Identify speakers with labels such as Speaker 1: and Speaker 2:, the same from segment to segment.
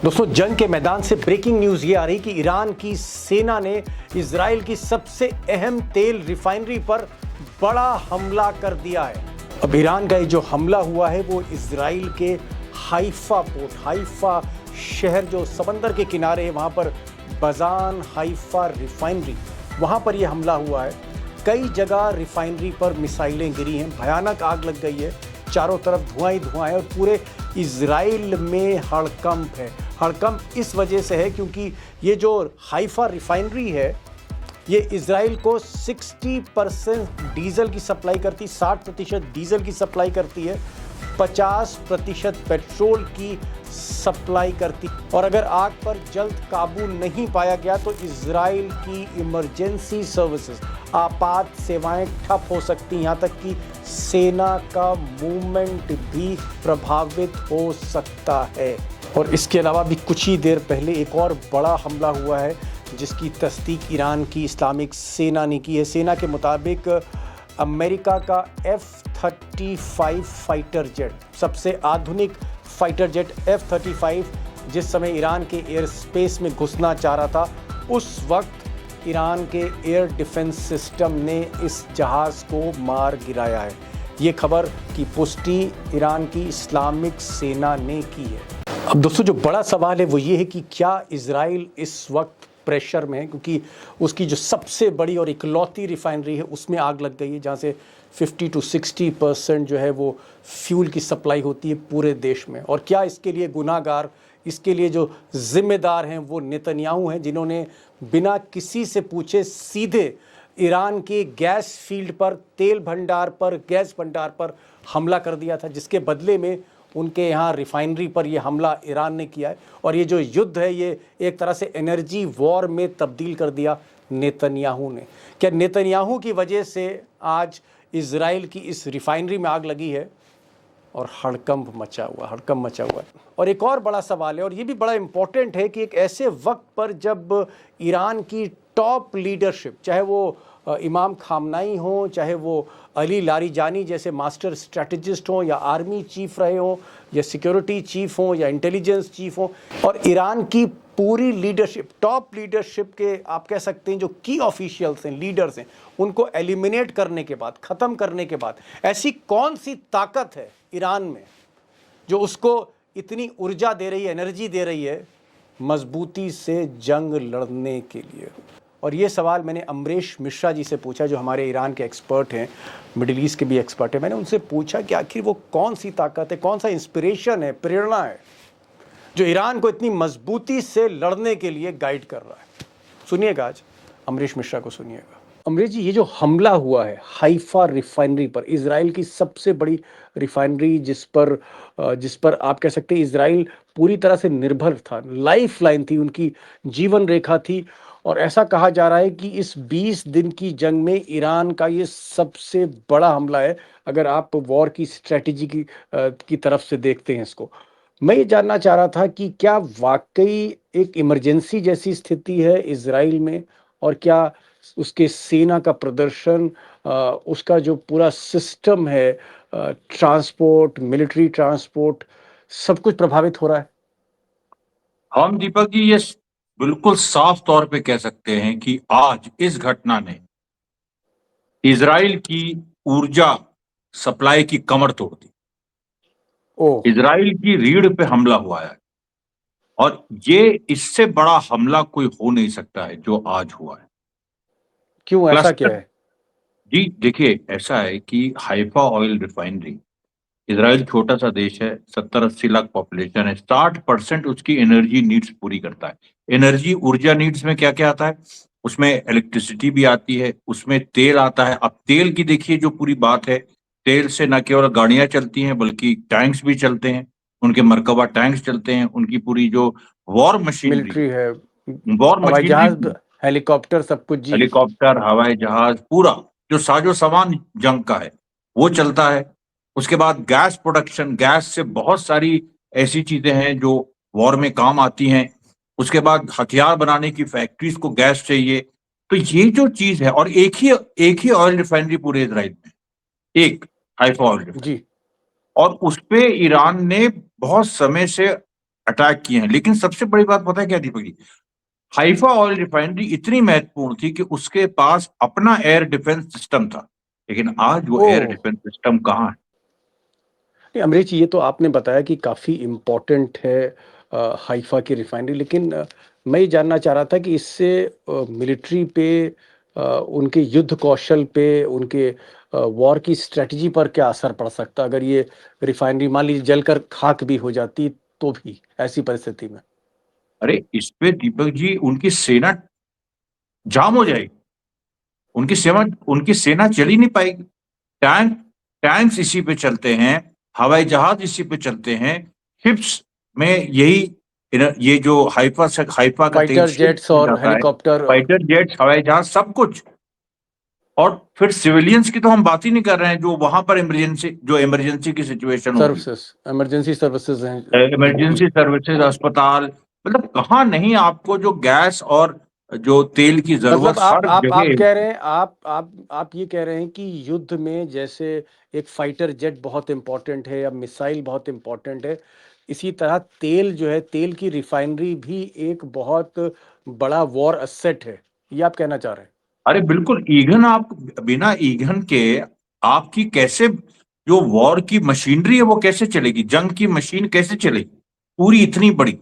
Speaker 1: दोस्तों, जंग के मैदान से ब्रेकिंग न्यूज ये आ रही कि ईरान की सेना ने इजराइल की सबसे अहम तेल रिफाइनरी पर बड़ा हमला कर दिया है। अब ईरान का ये जो हमला हुआ है वो इजराइल के हाइफा शहर जो समंदर के किनारे है, वहाँ पर बजान हाइफा रिफाइनरी, वहाँ पर ये हमला हुआ है। कई जगह रिफाइनरी पर मिसाइलें गिरी हैं, भयानक आग लग गई है, चारों तरफ धुआं ही धुआं है और पूरे इजराइल में हड़कंप है। हड़कंप इस वजह से है क्योंकि ये जो हाइफा रिफाइनरी है ये इजराइल को 60% डीजल की सप्लाई करती, 60% डीजल की सप्लाई करती है, 50% पेट्रोल की सप्लाई करती। और अगर आग पर जल्द काबू नहीं पाया गया तो इजराइल की इमरजेंसी सर्विसेज, आपात सेवाएं ठप हो सकती, यहाँ तक कि सेना का मूवमेंट भी प्रभावित हो सकता है। और इसके अलावा भी कुछ ही देर पहले एक और बड़ा हमला हुआ है जिसकी तस्दीक ईरान की इस्लामिक सेना ने की है। सेना के मुताबिक अमेरिका का F-35 फाइटर जेट, सबसे आधुनिक फाइटर जेट F-35, जिस समय ईरान के एयर स्पेस में घुसना चाह रहा था, उस वक्त ईरान के एयर डिफेंस सिस्टम ने इस जहाज़ को मार गिराया है। ये खबर की पुष्टि ईरान की इस्लामिक सेना ने की है। अब दोस्तों, जो बड़ा सवाल है वो ये है कि क्या इजराइल इस वक्त प्रेशर में है, क्योंकि उसकी जो सबसे बड़ी और इकलौती रिफाइनरी है उसमें आग लग गई है, जहाँ से 50 to 60% जो है वो फ्यूल की सप्लाई होती है पूरे देश में। और क्या इसके लिए गुनाहगार, इसके लिए जो जिम्मेदार हैं वो नेतन्याहू हैं, जिन्होंने बिना किसी से पूछे सीधे ईरान के गैस फील्ड पर, तेल भंडार पर, गैस भंडार पर हमला कर दिया था, जिसके बदले में उनके यहाँ रिफाइनरी पर ये हमला ईरान ने किया है। और ये जो युद्ध है ये एक तरह से एनर्जी वॉर में तब्दील कर दिया नेतन्याहू ने। क्या नेतन्याहू की वजह से आज इजराइल की इस रिफाइनरी में आग लगी है और हड़कंप मचा हुआ है। और एक और बड़ा सवाल है, और ये भी बड़ा इम्पोर्टेंट है, कि एक ऐसे वक्त पर जब ईरान की टॉप लीडरशिप, चाहे वो इमाम खामनाई हो, चाहे वो अली लारीजानी जैसे मास्टर स्ट्रेटजिस्ट हों, या आर्मी चीफ रहे हों, या सिक्योरिटी चीफ हों, या इंटेलिजेंस चीफ हों, और ईरान की पूरी लीडरशिप, टॉप लीडरशिप के आप कह सकते हैं जो की ऑफिशियल्स हैं, लीडर्स हैं, उनको एलिमिनेट करने के बाद, ख़त्म करने के बाद, ऐसी कौन सी ताकत है ईरान में जो उसको इतनी ऊर्जा दे रही है, एनर्जी दे रही है मजबूती से जंग लड़ने के लिए? और ये सवाल मैंने अमरीश मिश्रा जी से पूछा, जो हमारे ईरान के एक्सपर्ट हैं, मिडिल ईस्ट के भी एक्सपर्ट हैं। मैंने उनसे पूछा कि आखिर वो कौन सी ताकत है, कौन सा इंस्पिरेशन है, प्रेरणा है जो ईरान को इतनी मजबूती से लड़ने के लिए गाइड कर रहा है। सुनिएगा, आज अमरीश मिश्रा को सुनिएगा। अमरीश जी, ये जो हमला हुआ है हाइफा रिफाइनरी पर, इजराइल की सबसे बड़ी रिफाइनरी, जिस पर आप कह सकते हैं इजराइल पूरी तरह से निर्भर था, लाइफ लाइन थी, उनकी जीवन रेखा थी, और ऐसा कहा जा रहा है कि इस 20 दिन की जंग में ईरान का ये सबसे बड़ा हमला है, अगर आप वॉर की स्ट्रेटेजी की तरफ से देखते हैं इसको। मैं ये जानना चाह रहा था कि क्या वाकई एक इमरजेंसी जैसी स्थिति है इजराइल में, और क्या उसके सेना का प्रदर्शन, उसका जो पूरा सिस्टम है, ट्रांसपोर्ट, मिलिट्री ट्रांसपोर्ट, सब कुछ प्रभावित हो रहा है?
Speaker 2: हम दीपक जी ये बिल्कुल साफ तौर पे कह सकते हैं कि आज इस घटना ने इजराइल की ऊर्जा सप्लाई की कमर तोड़ दी। इजराइल की रीढ़ पे हमला हुआ है, और ये इससे बड़ा हमला कोई हो नहीं सकता है जो आज हुआ है।
Speaker 1: क्यों, ऐसा क्या है?
Speaker 2: जी देखिए, ऐसा है कि हाइफा ऑयल रिफाइनरी, इजराइल छोटा सा देश है, 70-80 लाख पॉपुलेशन है, 60% उसकी एनर्जी नीड्स पूरी करता है। एनर्जी ऊर्जा नीड्स में क्या क्या आता है? उसमें इलेक्ट्रिसिटी भी आती है, उसमें तेल आता है। अब तेल की देखिए जो पूरी बात है, तेल से न केवल गाड़ियां चलती हैं बल्कि टैंक्स भी चलते हैं, उनके मरकबा टैंक्स चलते हैं, उनकी पूरी जो वॉर मशीनरी,
Speaker 1: मिलिट्री है,
Speaker 2: वॉर
Speaker 1: हवाई जहाज,
Speaker 2: मशीनरी,
Speaker 1: हेलीकॉप्टर, सब कुछ। जी,
Speaker 2: हेलीकॉप्टर, हवाई जहाज, पूरा जो साजो सामान जंग का है वो चलता है। उसके बाद गैस प्रोडक्शन, गैस से बहुत सारी ऐसी चीजें हैं जो वॉर में काम आती हैं। उसके बाद हथियार बनाने की फैक्ट्रीज को गैस चाहिए। तो ये जो चीज है, और एक ही ऑयल रिफाइनरी पूरे इजराइल में, एक हाइफा ऑयल रिफाइनरी,
Speaker 1: जी।
Speaker 2: और उस पे ईरान ने बहुत समय से अटैक किए हैं। लेकिन सबसे बड़ी बात पता है क्या Deepak ji, Haifa oil refinery इतनी महत्वपूर्ण थी कि उसके पास अपना एयर डिफेंस सिस्टम था, लेकिन आज वो
Speaker 1: ओ
Speaker 2: एयर डिफेंस सिस्टम कहाँ है?
Speaker 1: नहीं अमरीश जी, ये तो आपने बताया कि काफ़ी इम्पोर्टेंट है हाइफा की रिफाइनरी, लेकिन मैं ये जानना चाह रहा था कि इससे मिलिट्री पे, उनके युद्ध कौशल पे, उनके वॉर की स्ट्रेटजी पर क्या असर पड़ सकता अगर ये रिफाइनरी मान लीजिए जलकर खाक भी हो जाती तो भी ऐसी परिस्थिति में।
Speaker 2: अरे इस पे दीपक जी उनकी सेना जाम हो जाएगी, उनकी सेना चल ही नहीं पाएगी। टैंक टैंक्स इसी पे चलते हैं, हवाई जहाज इसी पे चलते हैं, शिप्स में यही ये जो हाइफा का तेल
Speaker 1: फाइटर
Speaker 2: शिप
Speaker 1: जेट्स
Speaker 2: में
Speaker 1: और
Speaker 2: जाता है,
Speaker 1: हेलीकॉप्टर
Speaker 2: फाइटर जेट्स, हवाई जहाज, सब कुछ। और फिर सिविलियंस की तो हम बात ही नहीं कर रहे हैं, जो वहां पर इमरजेंसी की सिचुएशन होगी,
Speaker 1: सर्विसेज, इमरजेंसी सर्विसेज हैं होगी।
Speaker 2: इमरजेंसी सर्विसेज, अस्पताल, मतलब कहाँ नहीं आपको जो गैस और जो तेल की
Speaker 1: मतलब
Speaker 2: जरूरत हर
Speaker 1: आप
Speaker 2: जगह।
Speaker 1: कह रहे हैं, आप ये कह रहे हैं कि युद्ध में जैसे एक फाइटर जेट बहुत इंपॉर्टेंट है या मिसाइल बहुत इंपॉर्टेंट है, इसी तरह तेल जो है, तेल की रिफाइनरी भी एक बहुत बड़ा वॉर एसेट है, ये आप कहना चाह रहे हैं।
Speaker 2: अरे बिल्कुल, ईंधन आप बिना ईंधन के आपकी कैसे जो वॉर की मशीनरी है वो कैसे चलेगी, जंग की मशीन कैसे चलेगी पूरी इतनी बड़ी।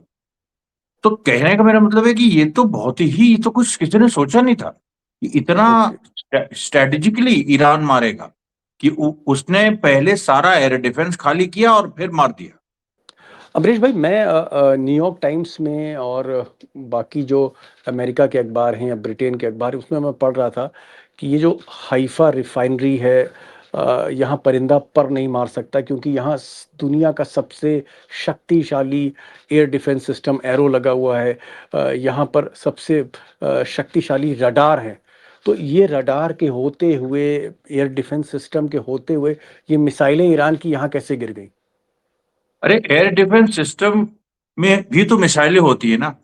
Speaker 2: तो कहने का मेरा मतलब है कि ये तो बहुत ही, ये तो कुछ किसी ने सोचा नहीं था कि इतना
Speaker 1: ओके
Speaker 2: स्ट्रेटेजिकली ईरान मारेगा, कि उसने पहले सारा एयर डिफेंस खाली किया और फिर मार दिया।
Speaker 1: अमरीश भाई, मैं न्यूयॉर्क टाइम्स में और बाकी जो अमेरिका के अखबार हैं या ब्रिटेन के अखबार हैं उसमें मैं पढ़ रहा था कि ये जो हाइफा रिफाइनरी है, यहाँ परिंदा पर नहीं मार सकता क्योंकि यहाँ दुनिया का सबसे शक्तिशाली एयर डिफेंस सिस्टम एरो लगा हुआ है। यहाँ पर सबसे शक्तिशाली रडार है। तो ये रडार के होते हुए, एयर डिफेंस सिस्टम के होते हुए, ये मिसाइलें ईरान की यहाँ कैसे गिर गई?
Speaker 2: अरे एयर डिफेंस सिस्टम में भी तो मिसाइलें होती है ना,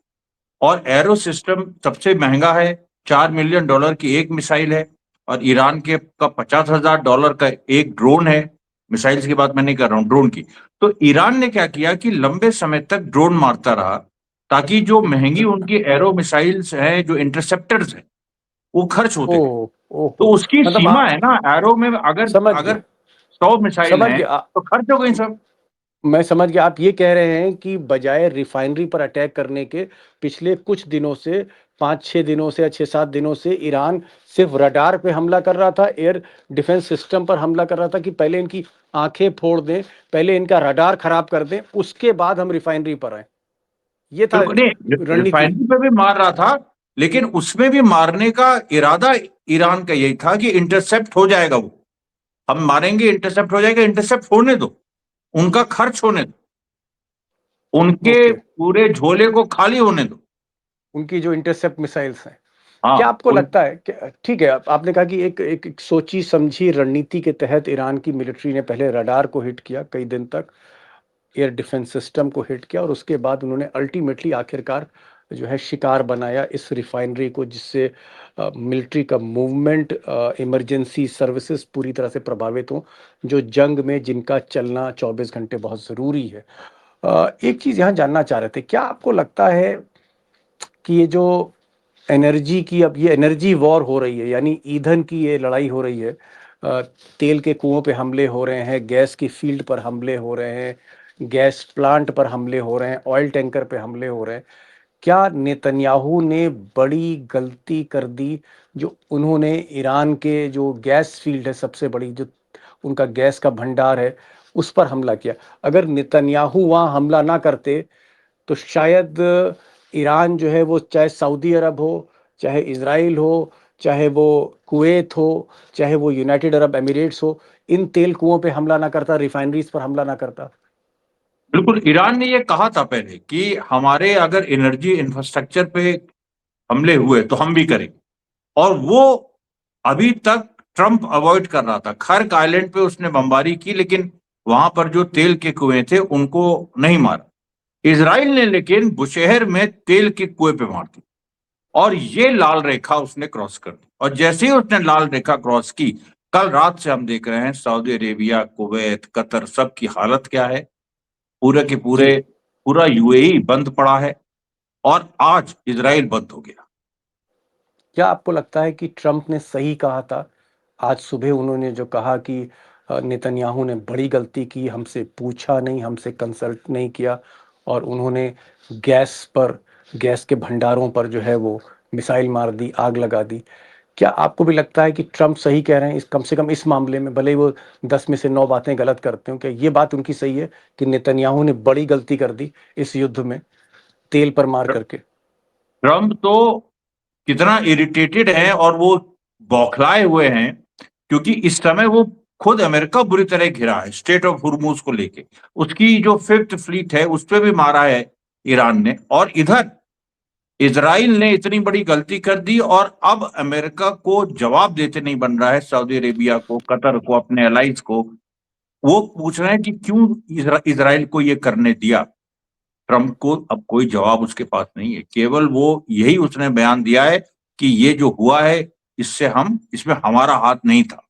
Speaker 2: और एरो सिस्टम सबसे महंगा है, $4 मिलियन की एक मिसाइल है, और ईरान के का $50,000 का एक ड्रोन है। मिसाइल्स की बात मैं नहीं कर रहा हूं, ड्रोन की। तो ईरान ने क्या किया कि लंबे समय तक ड्रोन मारता रहा, ताकि जो महंगी उनकी एरो मिसाइल्स हैं, जो इंटरसेप्टर्स हैं, वो खर्च होते गए।
Speaker 1: ओह ओहो।
Speaker 2: तो उसकी
Speaker 1: मतलब
Speaker 2: सीमा है ना, एरो में अगर
Speaker 1: समझ
Speaker 2: अगर
Speaker 1: गया,
Speaker 2: 100 मिसाइल
Speaker 1: समझ
Speaker 2: हैं
Speaker 1: गया
Speaker 2: तो खर्च हो गई सब।
Speaker 1: मैं समझ गया। आप ये कह रहे हैं कि बजाय रिफाइनरी पर अटैक करने के, पिछले कुछ दिनों से, 5-6 दिनों से या 6-7 दिनों से ईरान सिर्फ रडार पे हमला कर रहा था, एयर डिफेंस सिस्टम पर हमला कर रहा था कि पहले इनकी आंखें फोड़ दें, पहले इनका रडार खराब कर दें, उसके बाद हम रिफाइनरी पर आए। ये था
Speaker 2: बिल्कुल नहीं,
Speaker 1: रणनीति।
Speaker 2: रिफाइनरी पे भी मार रहा था, लेकिन उसमें भी मारने का इरादा ईरान का यही था कि इंटरसेप्ट हो जाएगा, वो हम मारेंगे, इंटरसेप्ट हो जाएगा, इंटरसेप्ट होने दो, उनका खर्च होने दो, उनके
Speaker 1: ओके,
Speaker 2: पूरे झोले को खाली होने दो।
Speaker 1: उनकी जो इंटरसेप्ट मिसाइल्स हैं।
Speaker 2: हाँ
Speaker 1: क्या आपको
Speaker 2: उन
Speaker 1: लगता है कि ठीक है, आपने कहा कि एक सोची समझी रणनीति के तहत ईरान की मिलिट्री ने पहले रडार को हिट किया, कई दिन तक एयर डिफेंस सिस्टम को हिट किया, और उसके बाद उन्होंने अल्टीमेटली आखिरकार जो है शिकार बनाया इस रिफाइनरी को, जिससे मिलिट्री का मूवमेंट, इमरजेंसी सर्विसेज पूरी तरह से प्रभावित हों, जो जंग में जिनका चलना 24 घंटे बहुत ज़रूरी है। एक चीज़ यहाँ जानना चाह रहे थे, क्या आपको लगता है कि ये जो एनर्जी की, अब ये एनर्जी वॉर हो रही है, यानी ईंधन की ये लड़ाई हो रही है, तेल के कुओं पे हमले हो रहे हैं, गैस की फील्ड पर हमले हो रहे हैं, गैस प्लांट पर हमले हो रहे हैं, ऑयल टैंकर पे हमले हो रहे हैं, क्या नेतन्याहू ने बड़ी गलती कर दी जो उन्होंने ईरान के जो गैस फील्ड है, सबसे बड़ी जो उनका गैस का भंडार है, उस पर हमला किया? अगर नेतन्याहू वहाँ हमला ना करते तो शायद ईरान जो है वो, चाहे सऊदी अरब हो, चाहे इज़राइल हो, चाहे वो कुवैत हो, चाहे वो यूनाइटेड अरब एमिरेट्स हो, इन तेल कुओं पे हमला ना करता, रिफाइनरीज पर हमला ना करता।
Speaker 2: बिल्कुल, ईरान ने ये कहा था पहले कि हमारे अगर एनर्जी इंफ्रास्ट्रक्चर पे हमले हुए तो हम भी करेंगे, और वो अभी तक ट्रंप अवॉइड कर रहा था। खर्क आइलैंड पे उसने बमबारी की, लेकिन वहां पर जो तेल के कुएं थे उनको नहीं मारा। इसराइल ने लेकिन बुशहर में तेल के कुएं पे मार दी, और ये लाल रेखा उसने क्रॉस कर दी। और जैसे ही उसने लाल रेखा क्रॉस की, कल रात से हम देख रहे हैं सऊदी अरेबिया, कुवैत, कतर, सब की हालत क्या है, पूरे के
Speaker 1: जी,
Speaker 2: पूरे पूरा यूएई बंद पड़ा है और आज इजराइल बंद हो गया।
Speaker 1: क्या आपको लगता है कि ट्रंप ने सही कहा था? आज सुबह उन्होंने जो कहा कि नेतन्याहू ने बड़ी गलती की, हमसे पूछा नहीं, हमसे कंसल्ट नहीं किया और उन्होंने गैस पर, गैस के भंडारों पर जो है वो मिसाइल मार दी, आग लगा दी। क्या आपको भी लगता है कि ट्रंप सही कह रहे हैं, इस कम से कम इस मामले में, भले ही वो 10 में से 9 बातें गलत करते हों, क्या ये बात उनकी सही है कि नेतन्याहू ने बड़ी गलती कर दी इस युद्ध में, तेल पर मार करके?
Speaker 2: ट्रंप तो कितना इरिटेटेड है और वो बौखलाए हुए हैं, क्योंकि इस समय वो खुद अमेरिका बुरी तरह घिरा है स्टेट ऑफ हुर्मुज को लेके। उसकी जो फिफ्थ फ्लीट है उस पर भी मारा है ईरान ने, और इधर इजराइल ने इतनी बड़ी गलती कर दी और अब अमेरिका को जवाब देते नहीं बन रहा है, सऊदी अरेबिया को, कतर को, अपने अलाइज को। वो पूछ रहे हैं कि क्यों इजराइल को ये करने दिया। ट्रंप को अब कोई जवाब उसके पास नहीं है, केवल वो यही उसने बयान दिया है कि ये जो हुआ है इसमें हमारा हाथ नहीं था।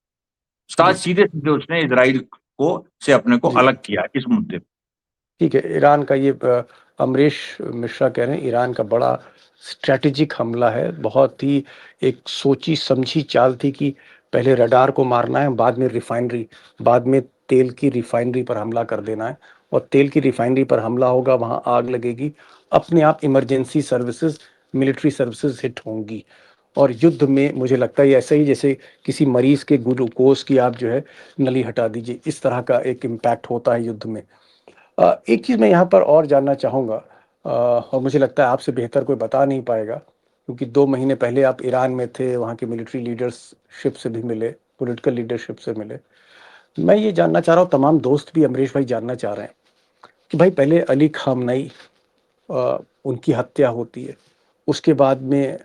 Speaker 1: जी,
Speaker 2: सीधे सीधे उसने इजराइल को से अपने को
Speaker 1: जी।
Speaker 2: अलग किया इस मुद्दे पे।
Speaker 1: ठीक है, ईरान का ये अमरीश मिश्रा कह रहे हैं ईरान का बड़ा स्ट्रैटेजिक हमला है, बहुत ही एक सोची समझी चाल थी कि पहले रडार को मारना है, बाद में रिफाइनरी, बाद में तेल की रिफाइनरी पर हमला कर देना है और तेल की रिफाइनरी पर हमला होगा, वहाँ आग लगेगी, अपने आप emergency services, military services hit होंगी और युद्ध में मुझे लगता है ये ऐसा ही जैसे किसी मरीज के ग्लूकोज की आप जो है नली हटा दीजिए, इस तरह का एक इम्पैक्ट होता है युद्ध में। एक चीज़ मैं यहाँ पर और जानना चाहूँगा, और मुझे लगता है आपसे बेहतर कोई बता नहीं पाएगा क्योंकि 2 महीने पहले आप ईरान में थे, वहाँ की मिलिट्री लीडरशिप से भी मिले, पॉलिटिकल लीडरशिप से मिले। मैं ये जानना चाह रहा हूँ, तमाम दोस्त भी अमरीश भाई जानना चाह रहे हैं कि भाई पहले अली ख़ामनेई, उनकी हत्या होती है, उसके बाद में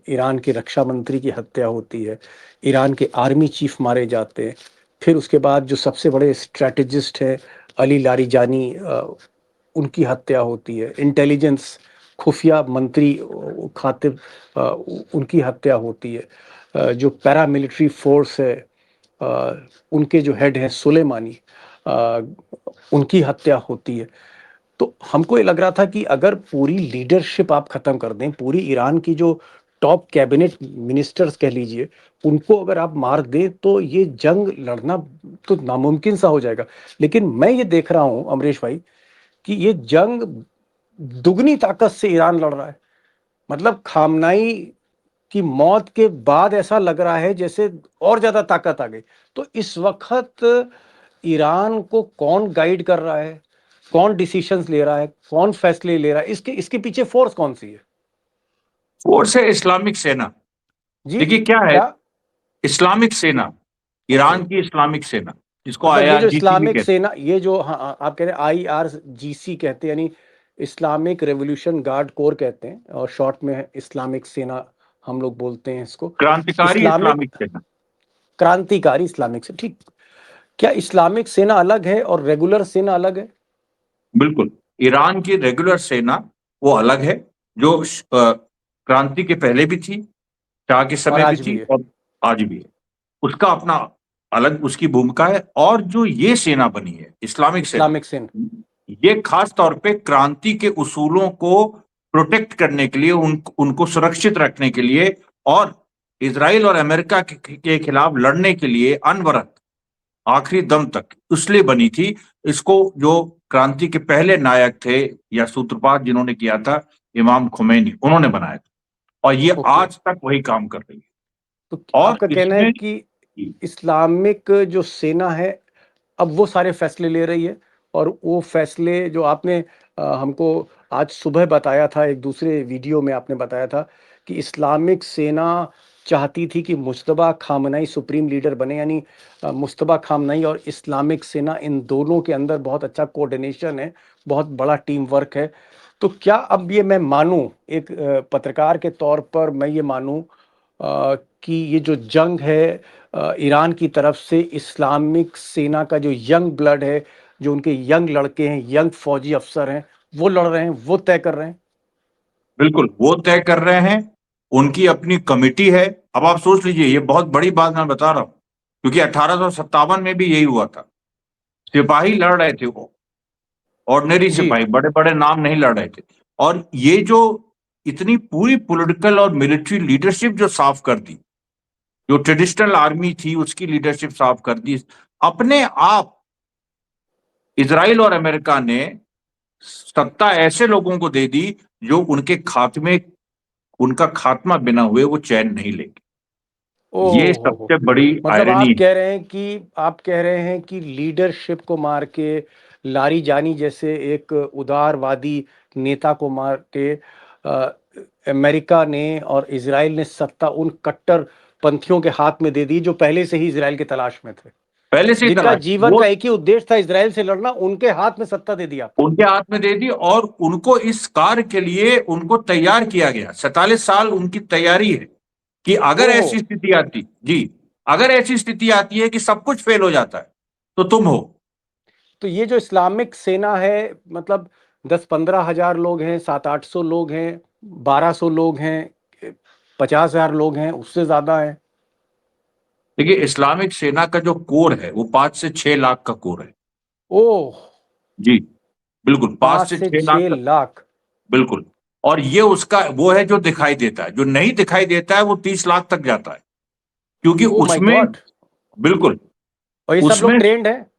Speaker 1: ईरान के रक्षा मंत्री की हत्या होती है, ईरान के आर्मी चीफ मारे जाते हैं, फिर उसके बाद जो सबसे बड़े स्ट्रैटेजिस्ट हैं अली लारीजानी, उनकी हत्या होती है, इंटेलिजेंस खुफिया मंत्री खातिब, उनकी हत्या होती है, जो पैरामिलिट्री फोर्स है, उनके जो हेड हैं सुलेमानी, उनकी हत्या होती है। तो हमको ये लग रहा था कि अगर पूरी लीडरशिप आप खत्म कर दें, पूरी ईरान की जो टॉप कैबिनेट मिनिस्टर्स कह लीजिए, उनको अगर आप मार दें तो ये जंग लड़ना तो नामुमकिन सा हो जाएगा। लेकिन मैं ये देख रहा हूँ अमरीश भाई कि ये जंग दुगनी ताकत से ईरान लड़ रहा है। मतलब खामनाई की मौत के बाद ऐसा लग रहा है जैसे और ज्यादा ताकत आ गई। तो इस वक्त ईरान को कौन गाइड कर रहा है, कौन डिसीजंस ले रहा है, कौन फैसले ले रहा है, इसके इसके पीछे फोर्स कौन सी है?
Speaker 2: फोर्स है इस्लामिक सेना।
Speaker 1: जी,
Speaker 2: देखिए क्या है,
Speaker 1: क्या?
Speaker 2: इस्लामिक सेना,
Speaker 1: ओके।
Speaker 2: ईरान की इस्लामिक सेना, जिसको
Speaker 1: मतलब ये जो
Speaker 2: आईआरजीसी भी
Speaker 1: इस्लामिक
Speaker 2: कहते
Speaker 1: सेना, ये जो, हाँ हाँ, आप कह रहे हैं IRGC कहते हैं, यानी इस्लामिक रेवोल्यूशन गार्ड कोर कहते हैं और शॉर्ट में है इस्लामिक सेना, हम लोग बोलते हैं इसको।
Speaker 2: हैं, क्रांतिकारी
Speaker 1: इस्लामिक
Speaker 2: इस्लामिक सेना।
Speaker 1: क्रांतिकारी इस्लामिक से, ठीक। क्या इस्लामिक सेना अलग है और रेगुलर सेना अलग है?
Speaker 2: बिल्कुल, ईरान की रेगुलर सेना वो अलग है, जो क्रांति के पहले भी थी, शाह के
Speaker 1: और
Speaker 2: समय भी
Speaker 1: आज भी
Speaker 2: थी
Speaker 1: है
Speaker 2: और आज भी है। उसका अपना अलग उसकी भूमिका है। और जो ये सेना बनी है इस्लामिक सेना,
Speaker 1: इस्लामिक सेना?
Speaker 2: ये खास तौर पे क्रांति के उसूलों को प्रोटेक्ट करने के लिए, उनको सुरक्षित रखने के लिए और इसराइल और अमेरिका के खिलाफ लड़ने के लिए अनवरत आखिरी दम तक इसलिए बनी थी। इसको जो क्रांति के पहले नायक थे या सूत्रपात जिन्होंने किया था, इमाम खुमैनी, उन्होंने बनाया था और ये
Speaker 1: ओके।
Speaker 2: आज तक वही काम कर रही है।
Speaker 1: तो
Speaker 2: और
Speaker 1: आपका कहना है
Speaker 2: इसमें
Speaker 1: कि इस्लामिक जो सेना है अब वो सारे फैसले ले रही है और वो फैसले जो आपने हमको आज सुबह बताया था, एक दूसरे वीडियो में आपने बताया था कि इस्लामिक सेना चाहती थी कि मुश्तबा खामनाई सुप्रीम लीडर बने, यानी मुश्तबा खामनाई और इस्लामिक सेना, इन दोनों के अंदर बहुत अच्छा कोऑर्डिनेशन है, बहुत बड़ा टीम वर्क है। तो क्या अब ये मैं मानूं, एक पत्रकार के तौर पर मैं ये मानूं कि ये जो जंग है ईरान की तरफ से इस्लामिक सेना का जो यंग ब्लड है, जो उनके यंग लड़के हैं, यंग फौजी अफसर हैं, वो लड़ रहे हैं, वो तय कर रहे हैं?
Speaker 2: बिल्कुल वो तय कर रहे हैं, उनकी अपनी कमिटी है। अब आप सोच लीजिए, ये बहुत बड़ी बात मैं बता रहा हूं, क्योंकि 1857 में भी यही हुआ था, सिपाही लड़ रहे थे वो, ऑर्डिनरी
Speaker 1: जी।
Speaker 2: सिपाही, बड़े बड़े नाम नहीं लड़ रहे थे। और ये जो इतनी पूरी पॉलिटिकल और मिलिट्री लीडरशिप जो साफ कर दी, जो ट्रेडिशनल आर्मी थी उसकी लीडरशिप साफ कर दी, अपने आप इजराइल और अमेरिका ने सत्ता ऐसे लोगों को दे दी जो उनका खात्मा बिना हुए वो चैन नहीं लेंगे। ये
Speaker 1: ओह हो।
Speaker 2: सबसे बड़ी
Speaker 1: मतलब
Speaker 2: आयरनी है।
Speaker 1: आप कह रहे हैं कि लीडरशिप को मार के, लारी जानी जैसे एक उदारवादी नेता को मार के अमेरिका ने और इजराइल ने सत्ता उन कट्टर पंथियों के हाथ में दे दी जो पहले से ही इजराइल की तलाश में थे,
Speaker 2: पहले से ही
Speaker 1: जिनका
Speaker 2: तलाश
Speaker 1: जीवन
Speaker 2: वो
Speaker 1: का एक ही उद्देश्य था इजराइल से लड़ना, उनके हाथ में सत्ता दे दी आपने।
Speaker 2: उनके हाथ में दे दी और उनको इस कार्य के लिए उनको तैयार किया गया। 47 साल उनकी तैयारी है कि अगर
Speaker 1: ओहो।
Speaker 2: ऐसी स्थिति आती जी, अगर ऐसी स्थिति आती है कि सब कुछ फेल हो जाता है तो तुम हो।
Speaker 1: तो ये जो इस्लामिक सेना है, मतलब 10-15 हजार लोग हैं, 700-800 लोग हैं, 1200 लोग हैं, 50,000 लोग हैं, उससे ज्यादा है?
Speaker 2: देखिए, इस्लामिक सेना का जो कोर है वो 5 से 6 लाख का कोर है।
Speaker 1: ओह।
Speaker 2: जी, बिल्कुल, पांच
Speaker 1: पांच
Speaker 2: से
Speaker 1: से
Speaker 2: छह लाख
Speaker 1: छह
Speaker 2: का।
Speaker 1: लाख
Speaker 2: बिल्कुल। और ये उसका वो है जो दिखाई देता है, जो नहीं दिखाई देता है वो 30 लाख तक जाता है, क्योंकि
Speaker 1: ओ माय
Speaker 2: उसमें
Speaker 1: गॉड।
Speaker 2: बिल्कुल
Speaker 1: और ये सब
Speaker 2: उसमें
Speaker 1: लोग ट्रेंड है?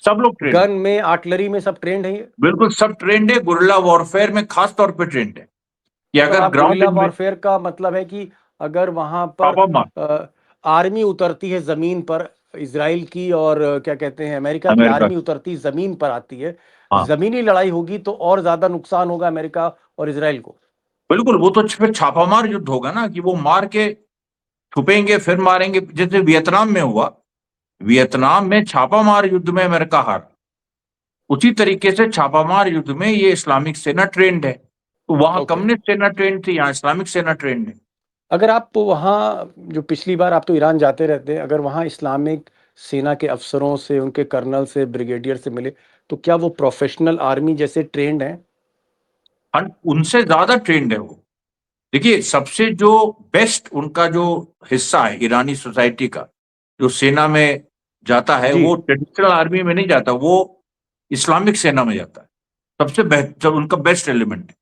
Speaker 2: सब लोग ट्रेंड है।
Speaker 1: गन में, आर्टिलरी में सब ट्रेंड है ये?
Speaker 2: बिल्कुल सब ट्रेंड है, गुरिल्ला वॉरफेयर में खास तौर पे ट्रेंड है कि
Speaker 1: मतलब
Speaker 2: अगर
Speaker 1: आप
Speaker 2: ग्राउंड
Speaker 1: गुरिल्ला
Speaker 2: इनवे
Speaker 1: वॉरफेयर का मतलब है कि अगर वहां पर
Speaker 2: छापा मार
Speaker 1: आर्मी उतरती है जमीन पर, इजराइल की और क्या कहते हैं, अमेरिका की
Speaker 2: अमेरिका।
Speaker 1: आर्मी उतरती जमीन पर आती है,
Speaker 2: हाँ,
Speaker 1: जमीनी लड़ाई होगी तो और ज्यादा नुकसान होगा अमेरिका और इजराइल को।
Speaker 2: बिल्कुल, वो तो फिर छापामार युद्ध होगा ना, कि वो मार के छुपेंगे फिर मारेंगे, जैसे वियतनाम में हुआ। वियतनाम में छापामार युद्ध में अमेरिका हार, उसी तरीके से छापामार युद्ध में ये इस्लामिक सेना ट्रेंड है। तो वहां
Speaker 1: ओके।
Speaker 2: कम्युनिस्ट सेना ट्रेंड थी, यहाँ इस्लामिक सेना ट्रेंड है।
Speaker 1: अगर आप वहाँ, जो पिछली बार आप तो ईरान जाते रहते हैं, अगर वहाँ इस्लामिक सेना के अफसरों से, उनके कर्नल से, ब्रिगेडियर से मिले, तो क्या वो प्रोफेशनल आर्मी जैसे ट्रेंड हैं?
Speaker 2: उनसे ज्यादा ट्रेंड है वो। देखिए, सबसे जो बेस्ट उनका जो हिस्सा है ईरानी सोसाइटी का, जो सेना में जाता है,
Speaker 1: जी।
Speaker 2: वो ट्रेडिशनल आर्मी में नहीं जाता, वो इस्लामिक सेना में जाता है। सबसे बेहतर उनका बेस्ट एलिमेंट है।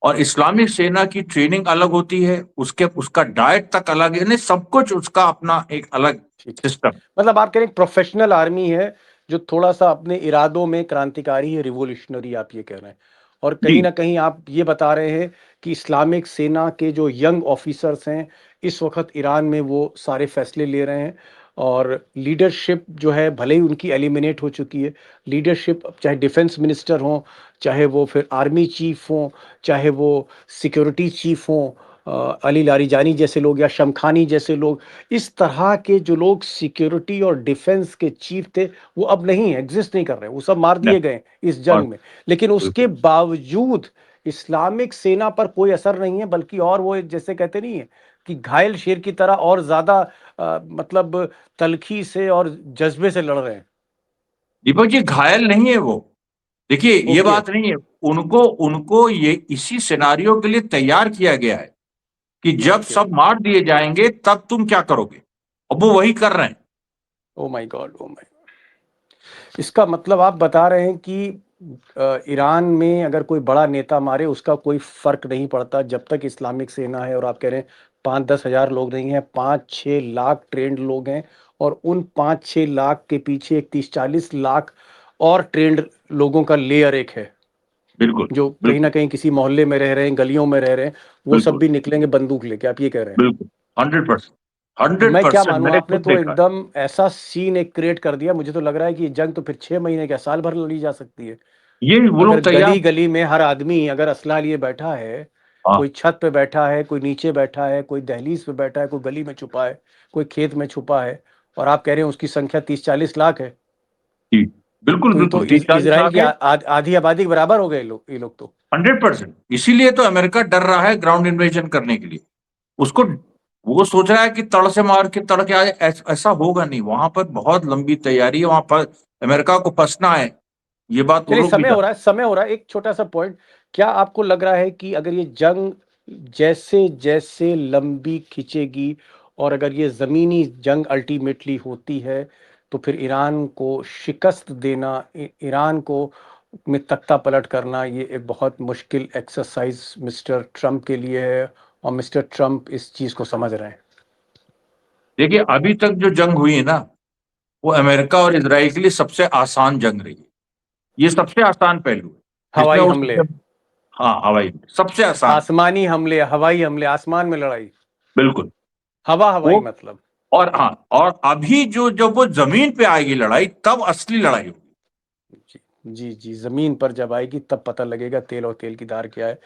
Speaker 2: और इस्लामिक सेना की ट्रेनिंग अलग होती है, उसके उसका डाइट तक अलग है, यानी सब कुछ उसका अपना एक अलग
Speaker 1: ठीक है।
Speaker 2: सिस्टम।
Speaker 1: मतलब आप कह रहे हैं प्रोफेशनल आर्मी है, जो थोड़ा सा अपने इरादों में क्रांतिकारी है, रिवोल्यूशनरी, आप ये कह रहे हैं। और कहीं
Speaker 2: जी,
Speaker 1: ना कहीं आप ये बता रहे हैं कि इस्लामिक सेना के जो यंग ऑफिसर्स हैं, इस वक्त ईरान में वो सारे फैसले ले रहे हैं। और लीडरशिप जो है, भले ही उनकी एलिमिनेट हो चुकी है, लीडरशिप, चाहे डिफेंस मिनिस्टर हो, चाहे वो फिर आर्मी चीफ हो, चाहे वो सिक्योरिटी चीफ हो, अली लारीजानी जैसे लोग या शमखानी जैसे लोग, इस तरह के जो लोग सिक्योरिटी और डिफेंस के चीफ थे, वो अब नहीं एग्जिस्ट नहीं कर रहे, वो सब मार
Speaker 2: नहीं,
Speaker 1: दिए गए इस
Speaker 2: और
Speaker 1: जंग में। लेकिन उसके
Speaker 2: बिल्कुल
Speaker 1: बावजूद इस्लामिक सेना पर कोई असर नहीं है, बल्कि और वो जैसे कहते नहीं है कि घायल शेर की तरह और ज्यादा मतलब तलखी से और जज्बे से लड़ रहे हैं।
Speaker 2: दीपक जी, घायल नहीं है वो। देखिए, ये
Speaker 1: ओके।
Speaker 2: बात नहीं है। उनको उनको ये इसी सिनारियो के लिए तैयार किया गया है कि जब
Speaker 1: ओके।
Speaker 2: सब मार दिए जाएंगे तब तुम क्या करोगे। अब वो वही कर रहे हैं।
Speaker 1: Oh my God, oh my. इसका मतलब आप बता रहे हैं कि ईरान में अगर कोई बड़ा नेता मारे, उसका कोई फर्क नहीं पड़ता जब तक इस्लामिक सेना है। और आप कह रहे हैं 5-10 हजार लोग नहीं हैं, 5-6 लाख ट्रेंड लोग हैं। और उन 5-6 लाख के पीछे एक 30-40 लाख और ट्रेंड लोगों का लेयर एक है,
Speaker 2: बिल्कुल,
Speaker 1: जो कहीं ना
Speaker 2: बिल्कुल,
Speaker 1: कहीं किसी मोहल्ले में रह रहे हैं, गलियों में रह रहे हैं, वो सब
Speaker 2: बिल्कुल,
Speaker 1: भी निकलेंगे बंदूक लेके, आप ये कह रहे हैं?
Speaker 2: बिल्कुल, 100%, हंड्रेड
Speaker 1: मैं क्या
Speaker 2: परसेंट
Speaker 1: मानूं,
Speaker 2: मैंने
Speaker 1: आपने
Speaker 2: खुद
Speaker 1: तो
Speaker 2: देखा है।
Speaker 1: एकदम ऐसा सीन एक क्रिएट कर दिया, मुझे तो लग रहा है कि ये जंग तो फिर 6 महीने क्या, साल भर लड़ी जा सकती है।
Speaker 2: ये वो
Speaker 1: अगर
Speaker 2: लोग तैयार।
Speaker 1: गली गली में हर आदमी अगर असला लिए बैठा है,
Speaker 2: हाँ,
Speaker 1: कोई छत पे बैठा है, कोई नीचे बैठा है, कोई दहलीज पे बैठा है, कोई गली में छुपा है, कोई खेत में छुपा है, और आप कह रहे हैं उसकी संख्या 30-40 लाख है,
Speaker 2: जी, बिल्कुल,
Speaker 1: तो ये तो
Speaker 2: बिल्कुल, 30-40
Speaker 1: इजराइल
Speaker 2: लाख
Speaker 1: की
Speaker 2: है।
Speaker 1: आधी आबादी के बराबर हो गए ये लोग तो।
Speaker 2: 100%। इसीलिए तो अमेरिका डर रहा है ग्राउंड इन्वेजन करने के लिए। उसको वो सोच रहा है कि तड़ से मार के तड़ के आ जाए, ऐसा होगा नहीं। वहां पर बहुत लंबी तैयारी है, वहां पर अमेरिका को फंसना है। ये बात वो
Speaker 1: चलिए,
Speaker 2: लोग भी
Speaker 1: समय हो
Speaker 2: जानते
Speaker 1: रहा है, समय हो रहा है, एक छोटा सा पॉइंट। क्या आपको लग रहा है कि अगर ये जंग जैसे जैसे लंबी खिंचेगी, और अगर ये जमीनी जंग अल्टीमेटली होती है, तो फिर ईरान को शिकस्त देना, ईरान को में तख्ता पलट करना ये एक बहुत मुश्किल एक्सरसाइज मिस्टर ट्रंप के लिए है, और मिस्टर ट्रंप इस चीज को समझ रहे हैं।
Speaker 2: देखिए, अभी तक जो जंग हुई है ना, वो अमेरिका और इजराइल के लिए सबसे आसान जंग रही है। ये सबसे आसान पहलू है इसमें
Speaker 1: हवाई हमले,
Speaker 2: हाँ, हवाई सबसे आसान।
Speaker 1: आसमानी हमले, हवाई हमले, आसमान में लड़ाई,
Speaker 2: बिल्कुल।
Speaker 1: हवा हवाई
Speaker 2: वो
Speaker 1: मतलब।
Speaker 2: और हाँ, और अभी जो जब वो जमीन पे आएगी लड़ाई, तब असली लड़ाई होगी।
Speaker 1: जी जी जी, जमीन पर जब आएगी तब पता लगेगा तेल और तेल की धार क्या है।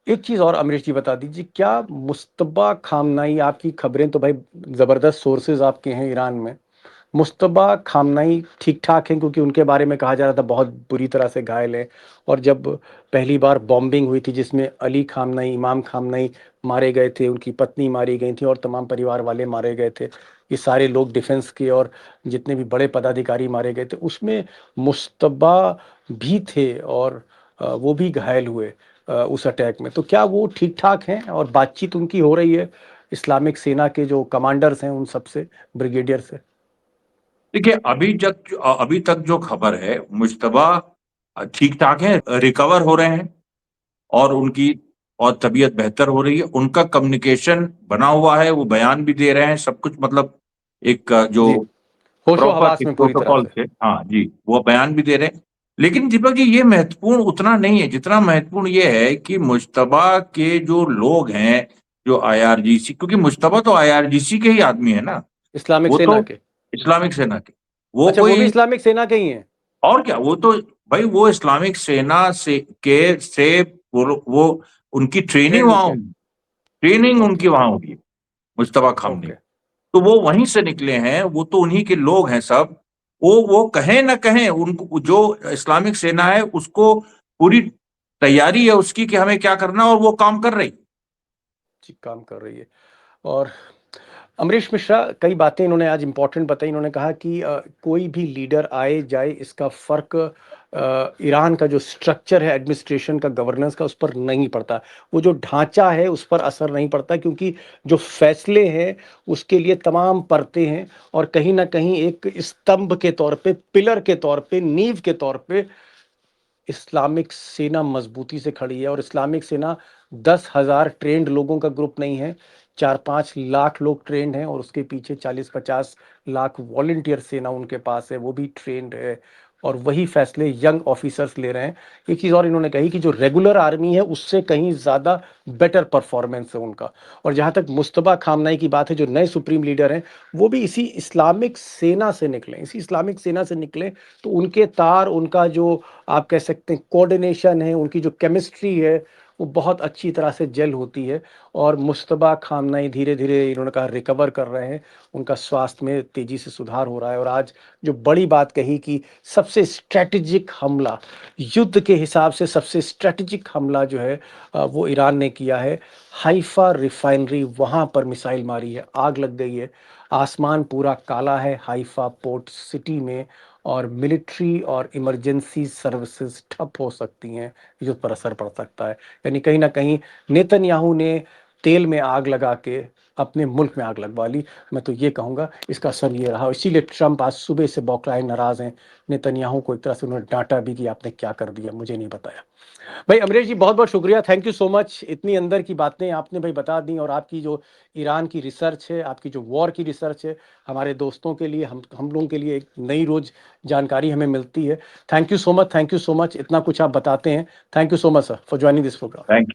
Speaker 1: एक चीज और अमरीश जी बता दीजिए, क्या मुस्तबा खामनाई, आपकी खबरें तो भाई जबरदस्त सोर्सेज आपके हैं ईरान में, मुस्तबा खामनाई ठीक ठाक हैं? क्योंकि उनके बारे में कहा जा रहा था बहुत बुरी तरह से घायल है, और जब पहली बार बॉम्बिंग हुई थी जिसमें अली खामनाई, इमाम खामनाई मारे गए थे, उनकी पत्नी मारी गई थी और तमाम परिवार वाले मारे गए थे, ये सारे लोग डिफेंस के और जितने भी बड़े पदाधिकारी मारे गए थे, उसमें मुस्तबा भी थे, और वो भी घायल हुए उस अटैक में। तो क्या वो ठीक ठाक हैं, और बातचीत उनकी हो रही है इस्लामिक सेना के जो कमांडर्स हैं उन सबसे, ब्रिगेडियर से?
Speaker 2: देखिए, अभी तक जो खबर है, मुश्तबा ठीक ठाक है, रिकवर हो रहे हैं, और उनकी और तबीयत बेहतर हो रही है। उनका कम्युनिकेशन बना हुआ है, वो बयान भी दे रहे हैं, सब कुछ, मतलब एक जो
Speaker 1: जी, होशो
Speaker 2: प्रॉपर
Speaker 1: हवास
Speaker 2: एक
Speaker 1: में पूरी तरह
Speaker 2: प्रोटोकॉल
Speaker 1: से।
Speaker 2: थे, हाँ जी, वो बयान भी दे रहे हैं। लेकिन दीपक जी, ये महत्वपूर्ण उतना नहीं है जितना महत्वपूर्ण ये है कि मुश्तबा के जो लोग हैं, जो आईआरजीसी, क्योंकि मुश्तबा तो आईआरजीसी के ही आदमी है ना,
Speaker 1: इस्लामिक
Speaker 2: वो
Speaker 1: सेना
Speaker 2: तो
Speaker 1: के?
Speaker 2: इस्लामिक सेना के, वो
Speaker 1: अच्छा, वो भी
Speaker 2: कोई
Speaker 1: इस्लामिक सेना के ही हैं?
Speaker 2: और क्या, वो तो भाई वो इस्लामिक सेना से वो उनकी ट्रेनिंग
Speaker 1: ट्रेंड
Speaker 2: वहां
Speaker 1: होके?
Speaker 2: होगी, ट्रेनिंग
Speaker 1: ओके,
Speaker 2: उनकी वहां होगी, मुश्तबा खामनी।
Speaker 1: ओके।
Speaker 2: तो वो वहीं से निकले हैं, वो तो उन्हीं के लोग हैं सब। वो कहें ना कहें, उनको जो इस्लामिक सेना है उसको पूरी तैयारी है उसकी कि हमें क्या करना, और वो काम कर रही।
Speaker 1: जी, काम कर रही है। और अमरीश मिश्रा, कई बातें इन्होंने आज इंपॉर्टेंट बताई। इन्होंने कहा कि कोई भी लीडर आए जाए, इसका फर्क ईरान का जो स्ट्रक्चर है एडमिनिस्ट्रेशन का, गवर्नेंस का, उस पर नहीं पड़ता। वो जो ढांचा है उस पर असर नहीं पड़ता, क्योंकि जो फैसले हैं उसके लिए तमाम परतें हैं, और कहीं ना कहीं एक स्तंभ के तौर पे, पिलर के तौर पे, नींव के तौर पे इस्लामिक सेना मजबूती से खड़ी है। और इस्लामिक सेना 10,000 ट्रेंड लोगों का ग्रुप नहीं है, 4-5 लाख लोग ट्रेंड हैं, और उसके पीछे 40-50 लाख वॉलंटियर सेना उनके पास है, वो भी ट्रेंड है, और वही फैसले यंग ऑफिसर्स ले रहे हैं। एक चीज़ और इन्होंने कही कि जो रेगुलर आर्मी है उससे कहीं ज़्यादा बेटर परफॉर्मेंस है उनका। और जहाँ तक मुस्तबा खामनाई की बात है, जो नए सुप्रीम लीडर हैं, वो भी इसी इस्लामिक सेना से निकले, इसी इस्लामिक सेना से निकले। तो उनके तार, उनका जो आप कह सकते हैं कोऑर्डिनेशन है, उनकी जो केमिस्ट्री है, वो बहुत अच्छी तरह से जेल होती है। और मुस्तबा खामनाई धीरे धीरे, इन्होंने कहा, रिकवर कर रहे हैं, उनका स्वास्थ्य में तेजी से सुधार हो रहा है। और आज जो बड़ी बात कही कि सबसे स्ट्रैटेजिक हमला, युद्ध के हिसाब से सबसे स्ट्रैटेजिक हमला जो है वो ईरान ने किया है। हाइफा रिफाइनरी, वहां पर मिसाइल मारी है, आग लग गई है, आसमान पूरा काला है हाइफा पोर्ट सिटी में, और मिलिट्री और इमरजेंसी सर्विसेज ठप हो सकती हैं, युद्ध पर असर पड़ सकता है। यानी कहीं ना कहीं नेतन्याहू ने तेल में आग लगा के अपने मुल्क में आग लगवा ली। मैं तो ये कहूँगा इसका असर ये रहा, इसीलिए ट्रंप आज सुबह से बौखलाए नाराज हैं। नेतन्याहू को एक तरह से उन्होंने डांटा भी कि आपने क्या कर दिया, मुझे नहीं बताया। भाई अमरीश जी, बहुत बहुत शुक्रिया, थैंक यू सो मच। इतनी अंदर की बातें आपने भाई बता दी, और आपकी जो ईरान की रिसर्च है, आपकी जो वॉर की रिसर्च है, हमारे दोस्तों के लिए, हम लोगों के लिए एक नई रोज जानकारी हमें मिलती है। Thank you so much, thank you so much, इतना कुछ आप बताते हैं। Thank you so much sir for joining this program.
Speaker 2: Thank